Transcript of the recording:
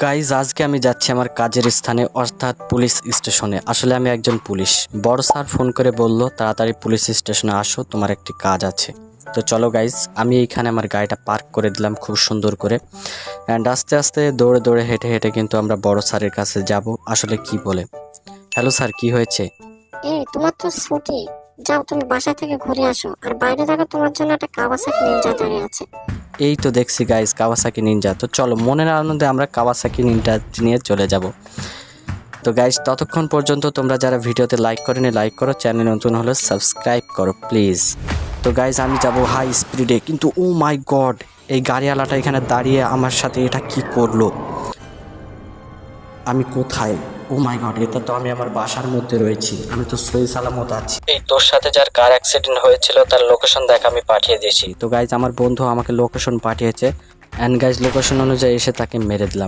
Guys আজকে আমি যাচ্ছি আমার কাজের স্থানে অর্থাৎ পুলিশ স্টেশনে। আসলে আমি একজন পুলিশ। বড় স্যার ফোন করে বলল তাড়াতাড়ি পুলিশ স্টেশনে আসো, তোমার একটি কাজ আছে। তো চলো গাইজ, আমি এইখানে আমার গাড়িটা পার্ক করে দিলাম খুব সুন্দর করে। অ্যান্ড আস্তে আস্তে দৌড়ে দৌড়ে হেঁটে হেঁটে কিন্তু আমরা বড় স্যারের কাছে যাব। আসলে কি বলে। হ্যালো স্যার, কি হয়েছে? এই তোমার তো ছুটি, যাও তুমি বাসা থেকে ঘুরে আসো। আর বাইরে দেখো তোমার জন্য একটা কাওয়াসাকি নিনজা দাঁড়িয়ে আছে। এই তো দেখছি গাইজ কাওয়াসাকি নিনজা। তো চলো, মনের আনন্দে আমরা কাওয়াসাকি নিনজা নিয়ে চলে যাব। তো গাইজ ততক্ষণ পর্যন্ত তোমরা যারা ভিডিওতে লাইক করেনি লাইক করো, চ্যানেল নতুন হলে সাবস্ক্রাইব করো প্লিজ। তো গাইজ আমি যাব হাই স্পিডে, কিন্তু ও মাই গড, এই গাড়িওয়ালাটা এখানে দাঁড়িয়ে আমার সাথে এটা কি করলো? আমি কোথায়? ও মাই গড, এটা তো আমি আমার বাসার মধ্যে রয়েছি, আমি তো সহি সালামত আছি। এই তোর সাথে যার কার অ্যাক্সিডেন্ট হয়েছিল তার লোকেশন দেখ, আমি পাঠিয়ে দিয়েছি। তো গাইজ আমার বন্ধু আমাকে লোকেশন পাঠিয়েছে, অ্যান্ড গাইজ লোকেশন অনুযায়ী এসে তাকে মেরে দিলাম।